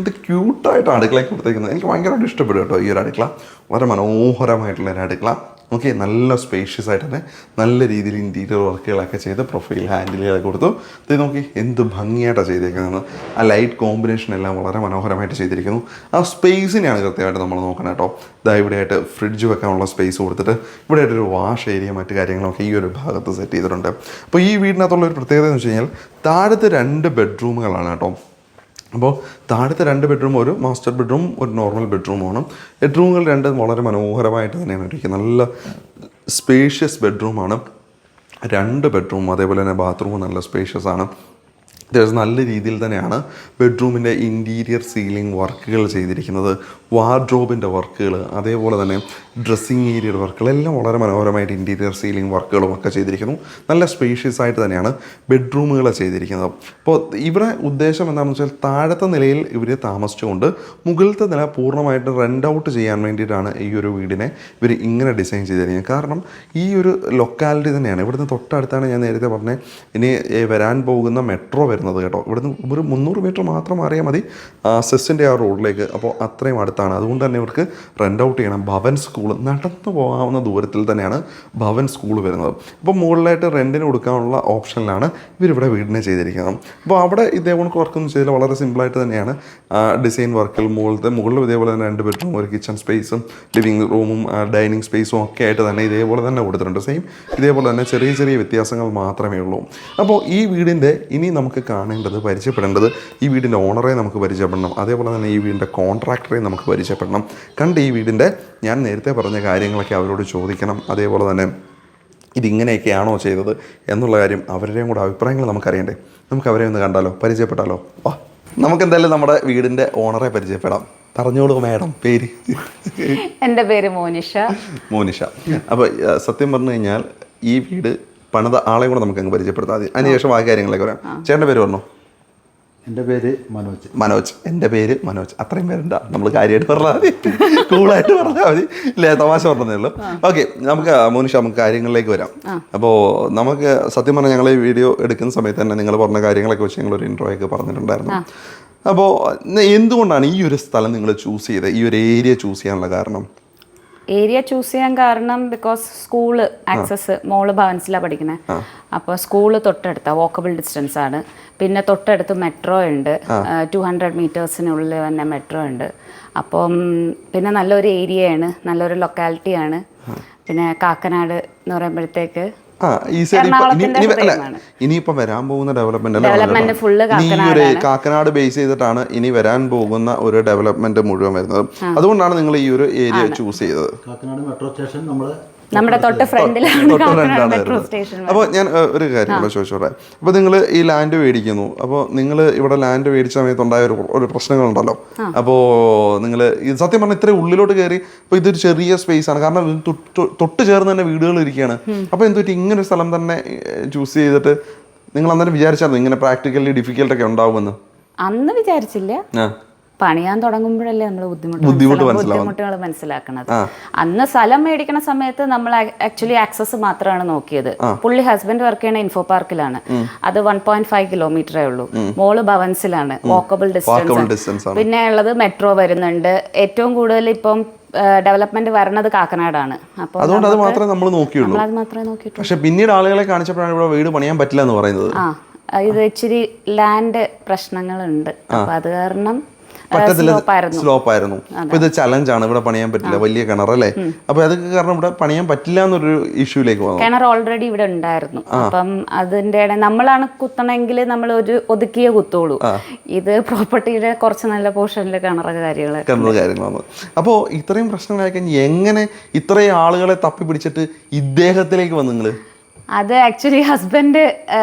ഇത് ക്യൂട്ടായിട്ടാണ് അടുക്കളയൊക്കെ കൊടുത്തേക്കുന്നത്. എനിക്ക് ഭയങ്കരമായിട്ട് ഇഷ്ടപ്പെടും കേട്ടോ ഈ ഒരു അടുക്കള. വളരെ മനോഹരമായിട്ടുള്ളൊരു അടുക്കള. ഓക്കെ, നല്ല സ്പേഷ്യസ് ആയിട്ട് തന്നെ നല്ല രീതിയിൽ ഇൻറ്റീരിയർ വർക്കുകളൊക്കെ ചെയ്ത് പ്രൊഫൈൽ ഹാൻഡിലുകളൊക്കെ കൊടുത്തു. ഇത് നോക്കി എന്ത് ഭംഗിയായിട്ടാണ് ചെയ്തേക്കുന്നത്. ആ ലൈറ്റ് കോമ്പിനേഷൻ എല്ലാം വളരെ മനോഹരമായിട്ട് ചെയ്തിരിക്കുന്നു. ആ സ്പേസിനെയാണ് കൃത്യമായിട്ട് നമ്മൾ നോക്കണം കേട്ടോ. ഇതാ ഇവിടെയായിട്ട് ഫ്രിഡ്ജ് വെക്കാനുള്ള സ്പേസ് കൊടുത്തിട്ട് ഇവിടെയായിട്ടൊരു വാഷ് ഏരിയ മറ്റു കാര്യങ്ങളൊക്കെ ഈ ഒരു ഭാഗത്ത് സെറ്റ് ചെയ്തിട്ടുണ്ട്. അപ്പോൾ ഈ വീടിനകത്തുള്ളൊരു പ്രത്യേകത എന്ന് വെച്ച് കഴിഞ്ഞാൽ താഴത്തെ 2 ബെഡ്റൂമുകളാണ് കേട്ടോ. അപ്പോൾ താഴത്തെ 2 ബെഡ്റൂം, ഒരു മാസ്റ്റർ ബെഡ്റൂം, ഒരു നോർമൽ ബെഡ്റൂമാണ്. ബെഡ്റൂമുകൾ 2 വളരെ മനോഹരമായിട്ട് തന്നെയാണ് ഇരിക്കുന്നത്. നല്ല സ്പേഷ്യസ് ബെഡ്റൂമാണ് 2 ബെഡ്റൂം. അതേപോലെ തന്നെ ബാത്റൂം നല്ല സ്പേഷ്യസ് ആണ്. നല്ല രീതിയിൽ തന്നെയാണ് ബെഡ്റൂമിൻ്റെ ഇൻറ്റീരിയർ സീലിംഗ് വർക്കുകൾ ചെയ്തിരിക്കുന്നത്. വാർഡ്രോബിൻ്റെ വർക്കുകൾ, അതേപോലെ തന്നെ ഡ്രസ്സിങ് ഏരിയയുടെ വർക്കുകൾ എല്ലാം വളരെ മനോഹരമായിട്ട് ഇൻറ്റീരിയർ സീലിംഗ് വർക്കുകളും ഒക്കെ ചെയ്തിരിക്കുന്നു. നല്ല സ്പേഷ്യസ് ആയിട്ട് തന്നെയാണ് ബെഡ്റൂമുകൾ ചെയ്തിരിക്കുന്നത്. അപ്പോൾ ഇവിടെ ഉദ്ദേശം എന്താണെന്ന് വെച്ചാൽ താഴത്തെ നിലയിൽ ഇവർ താമസിച്ചുകൊണ്ട് മുകളിലത്തെ നില പൂർണ്ണമായിട്ട് റെൻ്റ് ഔട്ട് ചെയ്യാൻ വേണ്ടിയിട്ടാണ് ഈ ഒരു വീടിനെ ഇവർ ഇങ്ങനെ ഡിസൈൻ ചെയ്തിരിക്കുന്നത്. കാരണം ഈ ഒരു ലൊക്കാലിറ്റി തന്നെയാണ്. ഇവിടുന്ന് തൊട്ടടുത്താണ് ഞാൻ നേരത്തെ പറഞ്ഞത് ഇനി വരാൻ പോകുന്ന മെട്രോ വരുന്നത് കേട്ടോ. ഇവിടുന്ന് ഒരു 300 മീറ്റർ മാത്രം അറിയാൽ മതി സെസ്സിൻ്റെ ആ റോഡിലേക്ക്. അപ്പോൾ അത്രയും അടുത്താണ്. അതുകൊണ്ട് തന്നെ ഇവർക്ക് റെൻ്റ് ഔട്ട് ചെയ്യണം. ഭവൻ സ്കൂൾ നടന്നു പോകാവുന്ന ദൂരത്തിൽ തന്നെയാണ് ഭവൻ സ്കൂൾ വരുന്നത്. അപ്പോൾ മുകളിലായിട്ട് റെൻറ്റിന് കൊടുക്കാനുള്ള ഓപ്ഷനിലാണ് ഇവരിവിടെ വീടിനെ ചെയ്തിരിക്കുന്നത്. അപ്പോൾ അവിടെ ഇതേപോലെ വർക്കൊന്നും ചെയ്തില്ല, വളരെ സിമ്പിളായിട്ട് തന്നെയാണ് ഡിസൈൻ വർക്കുകൾ. മുകളിൽ ഇതേപോലെ തന്നെ 2 ബെഡ്റൂം, ഒരു കിച്ചൺ സ്പേസും ലിവിങ് റൂമും ഡൈനിങ് സ്പേസും ഒക്കെ ആയിട്ട് തന്നെ ഇതേപോലെ തന്നെ കൊടുത്തിട്ടുണ്ട്. സെയിം ഇതേപോലെ തന്നെ ചെറിയ ചെറിയ വ്യത്യാസങ്ങൾ മാത്രമേ ഉള്ളൂ. അപ്പോൾ ഈ വീടിൻ്റെ ഇനി നമുക്ക് കാണേണ്ടത്, പരിചയപ്പെടേണ്ടത് ഈ വീടിൻ്റെ ഓണറെ നമുക്ക് പരിചയപ്പെടണം. അതേപോലെ തന്നെ ഈ വീടിൻ്റെ കോൺട്രാക്ടറെ നമുക്ക് പരിചയപ്പെടണം. കണ്ട് ഈ വീടിൻ്റെ ഞാൻ നേരത്തെ പറഞ്ഞ കാര്യങ്ങളൊക്കെ അവരോട് ചോദിക്കണം. അതേപോലെ തന്നെ ഇതിങ്ങനെയൊക്കെയാണോ ചെയ്തത് എന്നുള്ള കാര്യം അവരുടെയും കൂടെ അഭിപ്രായങ്ങൾ നമുക്കറിയണ്ടേ. നമുക്ക് അവരെ ഒന്ന് കണ്ടാലോ, പരിചയപ്പെട്ടാലോ? നമുക്കെന്തായാലും നമ്മുടെ വീടിൻ്റെ ഓണറെ പരിചയപ്പെടാം. പറഞ്ഞോളൂ മാഡം, പേര്? എൻ്റെ പേര് മോനിഷ. അപ്പോൾ സത്യം പറഞ്ഞു കഴിഞ്ഞാൽ ഈ വീട് പണിത ആളെ കൂടെ നമുക്ക് അങ്ങ് പരിചയപ്പെടുത്താം. അതിനുശേഷം ആ കാര്യങ്ങളൊക്കെ പറയാം. ചേട്ടൻ്റെ പേര് പറഞ്ഞോ? എൻ്റെ പേര് മനോജ്. എൻ്റെ പേര് മനോജ്. അത്രയും പേരുണ്ടാ, നമ്മൾ കാര്യമായിട്ട് പറഞ്ഞാൽ മതി, കൂളായിട്ട് പറഞ്ഞാൽ മതി, ഇല്ലേ? തമാശ പറഞ്ഞതേ ഉള്ളൂ. ഓക്കെ, നമുക്ക് മോനിഷ നമുക്ക് കാര്യങ്ങളിലേക്ക് വരാം. അപ്പോൾ നമുക്ക് സത്യം പറഞ്ഞാൽ ഞങ്ങൾ ഈ വീഡിയോ എടുക്കുന്ന സമയത്ത് തന്നെ നിങ്ങൾ പറഞ്ഞ കാര്യങ്ങളൊക്കെ വെച്ച് ഞങ്ങളൊരു ഇൻട്രോ ഒക്കെ പറഞ്ഞിട്ടുണ്ടായിരുന്നു. അപ്പോൾ എന്തുകൊണ്ടാണ് ഈ ഒരു സ്ഥലം നിങ്ങൾ ചൂസ് ചെയ്തത്, ഈ ഒരു ഏരിയ ചൂസ് ചെയ്യാനുള്ള കാരണം? ഏരിയ ചൂസ് ചെയ്യാൻ കാരണം ബിക്കോസ് സ്കൂള് ആക്സസ്, മോള് ഭവൻസിലാണ് പഠിക്കുന്നത്. അപ്പോൾ സ്കൂള് തൊട്ടടുത്താണ്, വോക്കബിൾ ഡിസ്റ്റൻസ് ആണ്. പിന്നെ തൊട്ടടുത്ത് മെട്രോ ഉണ്ട്, 200 മീറ്റേഴ്സിനുള്ളിൽ തന്നെ മെട്രോ ഉണ്ട്. അപ്പം പിന്നെ നല്ലൊരു ഏരിയയാണ്, നല്ലൊരു ലൊക്കാലിറ്റിയാണ്. പിന്നെ കാക്കനാട് എന്ന് പറയുമ്പോഴത്തേക്ക് ഇനിയിപ്പം വരാൻ പോകുന്ന ഡെവലപ്മെന്റ് ഫുള്ള് കാക്കനാട് ബേസ് ചെയ്തിട്ടാണ് ഇനി വരാൻ പോകുന്ന ഒരു ഡെവലപ്മെന്റ് മുഴുവൻ വരുന്നത്. അതുകൊണ്ടാണ് നിങ്ങൾ ഈ ഒരു ഏരിയ ചൂസ് ചെയ്തത്. കാക്കനാട് മെട്രോ സ്റ്റേഷൻ നമ്മുടെ തൊട്ട് ഫ്രണ്ടിലാണ് മെട്രോ സ്റ്റേഷൻ. അപ്പോൾ ഞാൻ ഒരു കാര്യം കൂടെ ചോദിച്ചോട്ടെ. അപ്പോൾ നിങ്ങൾ ഈ ലാൻഡ് മേടിക്കുന്നു, അപ്പോൾ നിങ്ങൾ ഇവിടെ ലാൻഡ് മേടിച്ച സമയത്തുണ്ടായ ഒരു പ്രശ്നങ്ങളുണ്ടല്ലോ. അപ്പോൾ നിങ്ങൾ സത്യം പറഞ്ഞാൽ ഇത്രയും ഉള്ളിലോട്ട് കയറി, അപ്പോൾ ഇതൊരു ചെറിയ സ്പേസ് ആണ്, കാരണം തൊട്ട് ചേർന്ന് തന്നെ വീടുകൾ ഇരിക്കുകയാണ്. അപ്പോൾ എന്തുപറ്റി ഇങ്ങനൊരു സ്ഥലം തന്നെ ചൂസ് ചെയ്തിട്ട് നിങ്ങൾ അന്നേരം വിചാരിച്ചായിരുന്നു ഇങ്ങനെ പ്രാക്ടിക്കലി ഡിഫിക്കൽട്ടൊക്കെ ഉണ്ടാവുമെന്ന്? അന്ന് വിചാരിച്ചില്ല. പണിയാൻ തുടങ്ങുമ്പോഴല്ലേ നമ്മൾ ബുദ്ധിമുട്ടുകൾ മനസ്സിലാക്കുന്നത്. അന്ന് സ്ഥലം മേടിക്കണ സമയത്ത് നമ്മൾ ആക്ച്വലി ആക്സസ് മാത്രമാണ് നോക്കിയത്. പുള്ളി ഹസ്ബൻഡ് വർക്ക് ചെയ്യണ ഇൻഫോ പാർക്കിലാണ്. അത് 1.5 കിലോമീറ്ററേ ഉള്ളൂ. മോള് ഭവൻസിലാണ്, വാക്കബിൾ ഡിസ്റ്റൻസ്. പിന്നെ ഉള്ളത് മെട്രോ വരുന്നുണ്ട്. ഏറ്റവും കൂടുതൽ ഇപ്പം ഡെവലപ്മെന്റ് വരണത് കാക്കനാടാണ്. അപ്പോൾ അതുകൊണ്ട് അത് മാത്രമേ നമ്മൾ നോക്കിയുള്ളൂ. പക്ഷെ പിന്നീട് ആളുകളെ കാണിച്ചപ്പോഴാണ് ഇവിടെ വീട് പണിയാൻ പറ്റില്ല എന്ന് പറയുന്നത്. ഇത് ഇച്ചിരി ലാൻഡ് പ്രശ്നങ്ങളുണ്ട്. അപ്പൊ അത് കാരണം പറ്റത്തില്ല, സ്ലോപ്പായിരുന്നു. അപ്പൊ ഇത് ചലഞ്ചാണ്, ഇവിടെ പണിയാൻ പറ്റില്ല, വലിയ കിണറല്ലേ. അപ്പൊ അതൊക്കെ കാരണം ഇവിടെ പണിയാൻ പറ്റില്ല എന്നൊരു ഇഷ്യൂലേക്ക് വന്നു. കിണർ ഓൾറെഡി ഇവിടെ ഉണ്ടായിരുന്നു. അപ്പം അതിന്റെ നമ്മളാണ് കുത്തണമെങ്കിൽ നമ്മൾ ഒരു ഒതുക്കിയേ കുത്തോളൂ. ഇത് പ്രോപ്പർട്ടിയുടെ കുറച്ച് നല്ല പോർഷനിൽ കിണർ കാര്യങ്ങളാണ്. അപ്പോൾ ഇത്രയും പ്രശ്നങ്ങളായി കഴിഞ്ഞാൽ എങ്ങനെ ഇത്രയും ആളുകളെ തപ്പി പിടിച്ചിട്ട് ഇദ്ദേഹത്തിലേക്ക് വന്നു നിങ്ങള്? അത് ആക്ച്വലി ഹസ്ബൻഡ്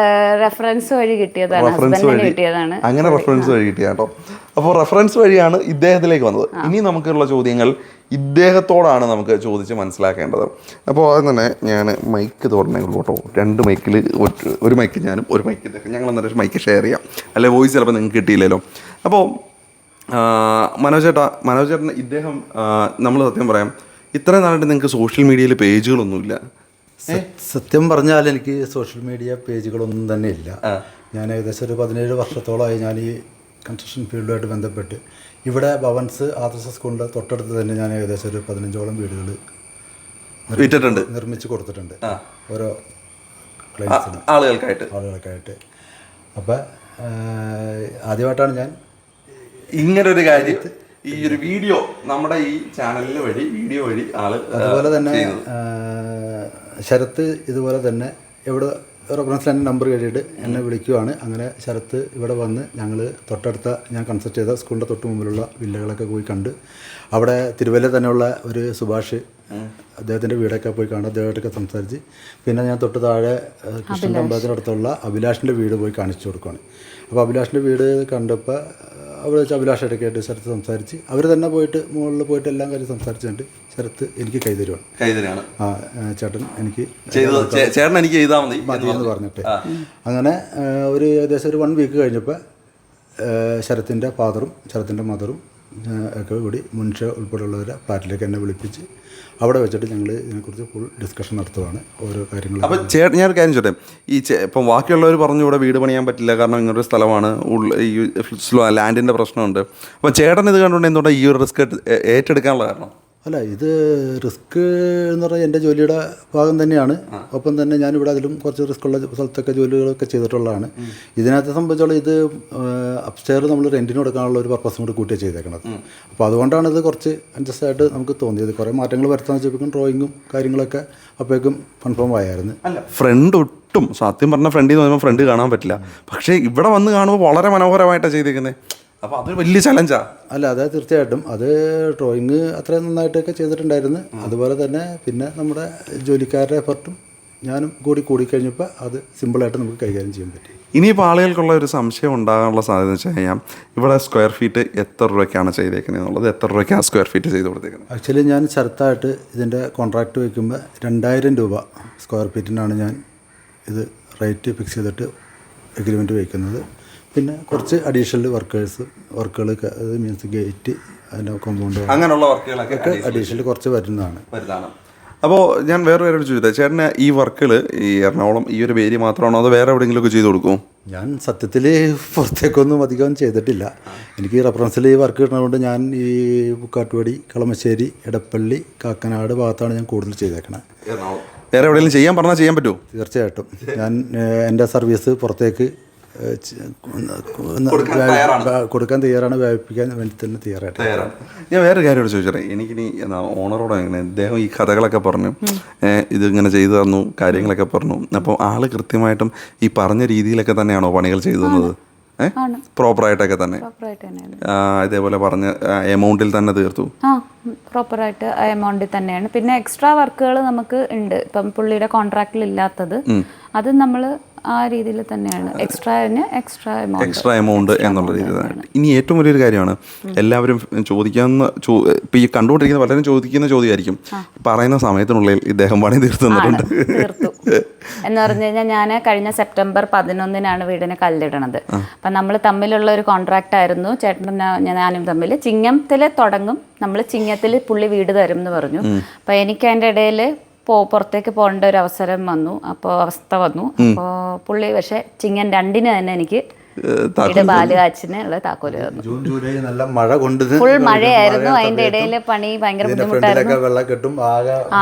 റെഫറൻസ് വഴി കിട്ടിയതാണ്. അങ്ങനെ റെഫറൻസ് വഴി കിട്ടിയ കേട്ടോ. അപ്പോൾ റെഫറൻസ് വഴിയാണ് ഇദ്ദേഹത്തിലേക്ക് വന്നത്. ഇനി നമുക്കുള്ള ചോദ്യങ്ങൾ ഇദ്ദേഹത്തോടാണ് നമുക്ക് ചോദിച്ച് മനസ്സിലാക്കേണ്ടത്. അപ്പോൾ അത് തന്നെ ഞാൻ മൈക്ക് തുറന്നേ കേട്ടോ. 2 മൈക്കിൽ ഒരു മൈക്ക് ഞാനും ഒരു മൈക്ക് ഇദ്ദേഹം, ഞങ്ങൾ എന്നിട്ട് മൈക്ക് ഷെയർ ചെയ്യാം, അല്ലെ വോയിസ് ചിലപ്പോൾ നിങ്ങൾക്ക് കിട്ടിയില്ലല്ലോ. അപ്പോൾ മനോജേട്ടൻ ഇദ്ദേഹം, നമ്മൾ സത്യം പറയാം, ഇത്രയും നാളായിട്ട് നിങ്ങൾക്ക് സോഷ്യൽ മീഡിയയിൽ പേജുകളൊന്നുമില്ല. സത്യം പറഞ്ഞാൽ എനിക്ക് സോഷ്യൽ മീഡിയ പേജുകളൊന്നും തന്നെ ഇല്ല. ഞാൻ ഏകദേശം ഒരു 17 വർഷത്തോളമായി ഞാൻ ഈ കൺസ്ട്രക്ഷൻ ഫീൽഡുമായിട്ട് ബന്ധപ്പെട്ട് ഇവിടെ ഭവൻസ് ആദർശ സ്കൂളിൻ്റെ തൊട്ടടുത്ത് തന്നെ ഞാൻ ഏകദേശം ഒരു 15ഓളം വീടുകൾ നിർമ്മിച്ച് കൊടുത്തിട്ടുണ്ട് ഓരോ ക്ലയൻസിനും, ആളുകൾക്കായിട്ട്. അപ്പം ആദ്യമായിട്ടാണ് ഞാൻ ഇങ്ങനൊരു കാര്യം, ഈ ഒരു വീഡിയോ നമ്മുടെ ഈ ചാനലിൽ വഴി വീഡിയോ വഴി അതുപോലെ തന്നെ ശരത്ത് ഇതുപോലെ തന്നെ ഇവിടെ റെഫറൻസ് എൻ്റെ നമ്പർ കേട്ടിട്ട് എന്നെ വിളിക്കുവാണ്. അങ്ങനെ ശരത്ത് ഇവിടെ വന്ന് ഞങ്ങൾ തൊട്ടടുത്ത ഞാൻ കൺസൾട്ട് ചെയ്ത സ്കൂളിൻ്റെ തൊട്ട് മുമ്പിലുള്ള വില്ലകളൊക്കെ പോയി കണ്ട്, അവിടെ തിരുവല്ല തന്നെയുള്ള ഒരു സുഭാഷ് അദ്ദേഹത്തിൻ്റെ വീടൊക്കെ പോയി കണ്ട് അദ്ദേഹമായിട്ടൊക്കെ സംസാരിച്ച്, പിന്നെ ഞാൻ തൊട്ട് താഴെ കൃഷ്ണൻ അമ്പലത്തിനടുത്തുള്ള അഭിലാഷിൻ്റെ വീട് പോയി കാണിച്ചു കൊടുക്കുകയാണ്. അപ്പോൾ അഭിലാഷിൻ്റെ വീട് കണ്ടപ്പോൾ അവിടെ വെച്ച് അഭിലാഷായിട്ടൊക്കെ ആയിട്ട് ശരത്ത് സംസാരിച്ച് അവർ തന്നെ പോയിട്ട് മുകളിൽ പോയിട്ട് എല്ലാം കാര്യം സംസാരിച്ചിട്ട് ശരത്ത് എനിക്ക് കൈതരുവാണ്. ചേട്ടൻ എനിക്ക് ചെയ്താൽ മതി എന്ന് പറഞ്ഞിട്ട് അങ്ങനെ ഒരു ഏകദേശം ഒരു 1 വീക്ക് കഴിഞ്ഞപ്പോൾ ശരത്തിൻ്റെ ഫാദറും ശരത്തിൻ്റെ മദറും ഒക്കെ കൂടി മുൻഷ ഉൾപ്പെടെയുള്ളവരെ ഫ്ലാറ്റിലേക്ക് എന്നെ വിളിപ്പിച്ച് അവിടെ വെച്ചിട്ട് ഞങ്ങൾ ഇതിനെക്കുറിച്ച് ഫുൾ ഡിസ്കഷൻ നടത്തുകയാണ് ഓരോ കാര്യങ്ങളും. അപ്പോൾ ചേട്ടൻ ഞാനൊരു കാര്യം ചോട്ടെ, ഈ ഇപ്പം ബാക്കിയുള്ളവർ പറഞ്ഞു ഇവിടെ വീട് പണിയാൻ പറ്റില്ല കാരണം ഇങ്ങനൊരു സ്ഥലമാണ്, ഈ ലാൻഡിൻ്റെ പ്രശ്നമുണ്ട്. അപ്പോൾ ചേട്ടൻ ഇത് കണ്ടുകൊണ്ട് എന്തുകൊണ്ടാണ് ഈ ഒരു റിസ്ക് ഏറ്റെടുക്കാനുള്ള കാരണം? അല്ല, ഇത് റിസ്ക് എന്ന് പറഞ്ഞാൽ എൻ്റെ ജോലിയുടെ ഭാഗം തന്നെയാണ്. ഒപ്പം തന്നെ ഞാനിവിടെ അതിലും കുറച്ച് റിസ്ക്കുള്ള സ്ഥലത്തൊക്കെ ജോലികളൊക്കെ ചെയ്തിട്ടുള്ളതാണ്. ഇതിനകത്തെ സംബന്ധിച്ചോളം ഇത് അപ്സ്റ്റെയർ നമ്മൾ റെൻറ്റിന് കൊടുക്കാനുള്ള ഒരു പർപ്പസും കൂടി കൂട്ടിയാണ് ചെയ്തേക്കണത്. അപ്പോൾ അതുകൊണ്ടാണ് ഇത് കുറച്ച് അഡ്ജസ്റ്റ് ആയിട്ട് നമുക്ക് തോന്നിയത്. കുറേ മാറ്റങ്ങൾ വരുത്താന്ന് വെച്ചപ്പോഴേക്കും ഡ്രോയിങ്ങും കാര്യങ്ങളൊക്കെ അപ്പോഴേക്കും കൺഫേം ആയായിരുന്നു. അല്ല, ഫ്രണ്ട് ഒട്ടും സത്യം പറഞ്ഞാൽ ഫ്രണ്ടിൽ നിന്ന് പറയുമ്പോൾ ഫ്രണ്ട് കാണാൻ പറ്റില്ല, പക്ഷേ ഇവിടെ വന്ന് കാണുമ്പോൾ വളരെ മനോഹരമായിട്ടാണ് ചെയ്തേക്കുന്നത്. അപ്പോൾ അതൊരു വലിയ ചലഞ്ചാണ്. അല്ല, അത് തീർച്ചയായിട്ടും അത് ഡ്രോയിങ് അത്രയും നന്നായിട്ടൊക്കെ ചെയ്തിട്ടുണ്ടായിരുന്നു. അതുപോലെ തന്നെ പിന്നെ നമ്മുടെ ജോലിക്കാരുടെ എഫർട്ടും ഞാനും കൂടിക്കഴിഞ്ഞപ്പോൾ അത് സിമ്പിളായിട്ട് നമുക്ക് കൈകാര്യം ചെയ്യാൻ പറ്റി. ഇനിയിപ്പോൾ ആളുകൾക്കുള്ള ഒരു സംശയം ഉണ്ടാകാനുള്ള സാധ്യത വെച്ച് കഴിഞ്ഞാൽ ഇവിടെ സ്ക്വയർ ഫീറ്റ് എത്ര രൂപയ്ക്കാണ് ചെയ്തേക്കുന്നത് എന്നുള്ളത്, എത്ര രൂപയ്ക്കാണ് സ്ക്വയർ ഫീറ്റ് ചെയ്ത് കൊടുത്തേക്കുന്നത്? ആക്ച്വലി ഞാൻ ശരത്തായിട്ട് ഇതിൻ്റെ കോൺട്രാക്റ്റ് വയ്ക്കുമ്പോൾ 2000 രൂപ സ്ക്വയർ ഫീറ്റിനാണ് ഞാൻ ഇത് റേറ്റ് ഫിക്സ് ചെയ്തിട്ട് എഗ്രിമെൻറ്റ് വയ്ക്കുന്നത്. പിന്നെ കുറച്ച് അഡീഷണൽ വർക്കുകളൊക്കെ, അത് മീൻസ് ഗേറ്റ്, അതിൻ്റെ കോമ്പൗണ്ട്, അങ്ങനെയുള്ള വർക്കുകളൊക്കെ അഡീഷണൽ കുറച്ച് വരുന്നതാണ്. അപ്പോൾ ഞാൻ വേറെ ചോദിച്ചത്, ചേട്ടന് ഈ വർക്കുകൾ ഈ എറണാകുളം ഈ ഒരു ഏരിയ മാത്രമാണോ അതോ വേറെ എവിടെയെങ്കിലുമൊക്കെ ചെയ്ത് കൊടുക്കും? ഞാൻ സത്യത്തിൽ പുറത്തേക്കൊന്നും അധികം ചെയ്തിട്ടില്ല. എനിക്ക് റെഫറൻസിൽ ഈ വർക്ക് കിട്ടുന്നതുകൊണ്ട് ഞാൻ ഈ ബുക്കാട്ടുപടി, കളമശ്ശേരി, എടപ്പള്ളി, കാക്കനാട് ഭാഗത്താണ് ഞാൻ കൂടുതൽ ചെയ്തേക്കണത്. വേറെ എവിടെയെങ്കിലും ചെയ്യാൻ പറഞ്ഞാൽ ചെയ്യാൻ പറ്റുമോ? തീർച്ചയായിട്ടും ഞാൻ എൻ്റെ സർവീസ് പുറത്തേക്ക് കൊടുക്കാൻ തയ്യാറാണ്, വ്യാപിപ്പിക്കാൻ വേണ്ടി തന്നെ തയ്യാറാണ്. ഞാൻ വേറെ കാര്യമോട് ചോദിച്ചേ, എനിക്കിനി ഓണറോട് എങ്ങനെ അദ്ദേഹം ഈ കഥകളൊക്കെ പറഞ്ഞു, ഇതിങ്ങനെ ചെയ്തു തന്നു, കാര്യങ്ങളൊക്കെ പറഞ്ഞു. അപ്പോൾ ആള് കൃത്യമായിട്ടും ഈ പറഞ്ഞ രീതിയിലൊക്കെ തന്നെയാണോ പണികൾ ചെയ്തു തന്നത്? പ്രോപ്പറായിട്ടൊക്കെ തന്നെ ഇതേപോലെ പറഞ്ഞ എമൗണ്ടിൽ തന്നെ തീർത്തു? പ്രോപ്പറായിട്ട് ആ എമൗണ്ടിൽ തന്നെയാണ്. പിന്നെ എക്സ്ട്രാ വർക്കുകൾ നമുക്ക് ഉണ്ട്. ഇപ്പം പുള്ളിയുടെ കോൺട്രാക്റ്റിൽ ഇല്ലാത്തത് അത് നമ്മൾ ആ രീതിയിൽ തന്നെയാണ്, എക്സ്ട്രാ എമൗണ്ട് എന്നുള്ള രീതിയിൽ തന്നെ. ഇനി ഏറ്റവും വലിയൊരു കാര്യമാണ് എല്ലാവരും ചോദിക്കാവുന്ന, ഇപ്പം ഈ കണ്ടുകൊണ്ടിരിക്കുന്ന പലരും ചോദിക്കുന്ന ചോദ്യമായിരിക്കും, പറയുന്ന സമയത്തിനുള്ളിൽ ഇദ്ദേഹം പണി തീർത്തു എന്ന് പറഞ്ഞു കഴിഞ്ഞാൽ, ഞാൻ കഴിഞ്ഞ സെപ്റ്റംബർ 11 വീടിന് കല്ലിടണത്. അപ്പം നമ്മൾ തമ്മിലുള്ള ഒരു കോൺട്രാക്റ്റ് ആയിരുന്നു, ചേട്ടനും ഞാനും തമ്മിൽ. ചിങ്ങത്തിൽ തുടങ്ങും, നമ്മൾ ചിങ്ങത്തിൽ പുള്ളി വീട് തരും എന്ന് പറഞ്ഞു. അപ്പം എനിക്ക് അതിൻ്റെ ഇടയിൽ പുറത്തേക്ക് പോകേണ്ട ഒരു അവസ്ഥ വന്നു. അപ്പോൾ പുള്ളി പക്ഷേ ചിങ്ങൻ 2 തന്നെ എനിക്ക് ബാലുകാച്ചിനുള്ള താക്കോല് തന്നു. ജൂൺ ജൂലൈ നല്ല മഴ കൊണ്ട് ഫുൾ മഴയായിരുന്നു. അതിന്റെ ഇടയിൽ പണി ഭയങ്കര ബുദ്ധിമുട്ടായിരുന്നു,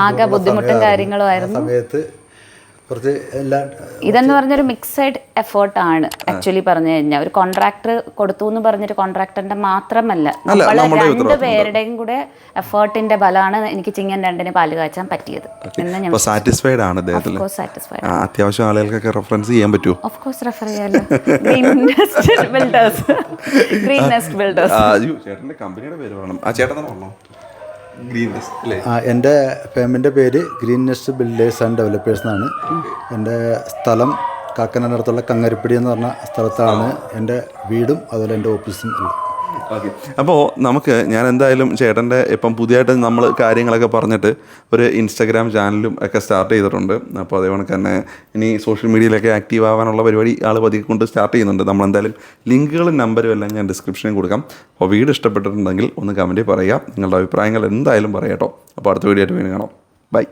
ആകെ ബുദ്ധിമുട്ടും കാര്യങ്ങളും ആയിരുന്നു. സമയത്ത് കുറച്ച് എല്ലാ ഇതെന്ന് പറഞ്ഞൊരു മിക്സഡ് എഫേർട്ട് ആണ് ആക്ച്വലി പറഞ്ഞു കഴിഞ്ഞാൽ. ഒരു കോൺട്രാക്ടർ കൊടുത്തു എന്ന് പറഞ്ഞിട്ട് കോൺട്രാക്ടറിന്റെ മാത്രമല്ല, നമ്മൾ രണ്ടുപേരുടെയും കൂടെ എഫേർട്ടിന്റെ ബലമാണ് എനിക്ക് ചിങ്ങൻ 2-ന് പാല് കാച്ചാൻ പറ്റിയത് എന്ന് ഞാൻ സാറ്റിസ്ഫൈഡ് ആണ് അദ്ദേഹത്തിൽ. സാറ്റിസ്ഫൈഡ്. അത്യാവശ്യം ആളുകൾക്കൊക്കെ റെഫറൻസ് ചെയ്യാൻ പറ്റുമോ? ഓഫ് കോഴ്സ് റെഫർ ചെയ്യാലോ. Green nest builders. ചേട്ടന്റെ കമ്പനിയുടെ പേര് പറയണം. ആ ചേട്ടൻ തന്നെ പറഞ്ഞോ. ഗ്രീൻ നെസ്റ്റ് അല്ലേ? എൻ്റെ ഫേമിൻ്റെ പേര് green nest builders and developers എന്നാണ്. എൻ്റെ സ്ഥലം കാക്കനാടടുത്തുള്ള കങ്ങരിപ്പടി എന്ന് പറഞ്ഞ സ്ഥലത്താണ് എൻ്റെ വീടും അതുപോലെ എൻ്റെ ഓഫീസും ഉള്ളത്. ഓക്കെ. അപ്പോൾ ഞാൻ എന്തായാലും ചേട്ടൻ്റെ ഇപ്പം പുതിയതായിട്ട് നമ്മൾ കാര്യങ്ങളൊക്കെ പറഞ്ഞിട്ട് ഒരു ഇൻസ്റ്റാഗ്രാം ചാനലും ഒക്കെ സ്റ്റാർട്ട് ചെയ്തിട്ടുണ്ട്. അപ്പോൾ അതേപോലെ തന്നെ ഇനി സോഷ്യൽ മീഡിയയിലൊക്കെ ആക്റ്റീവ് ആവാനുള്ള പരിപാടി ആൾ പതിയെ കൊണ്ട് സ്റ്റാർട്ട് ചെയ്യുന്നുണ്ട്. നമ്മളെന്തായാലും ലിങ്കുകളും നമ്പരും എല്ലാം ഞാൻ ഡിസ്ക്രിപ്ഷനിൽ കൊടുക്കാം. അപ്പോൾ വീഡിയോ ഇഷ്ടപ്പെട്ടിട്ടുണ്ടെങ്കിൽ ഒന്ന് കമൻറ്റിൽ പറയുക. നിങ്ങളുടെ അഭിപ്രായങ്ങൾ എന്തായാലും പറയാം കേട്ടോ. അപ്പോൾ അടുത്ത വീഡിയോ ആയിട്ട് വീണ്ടും കാണാം. ബൈ.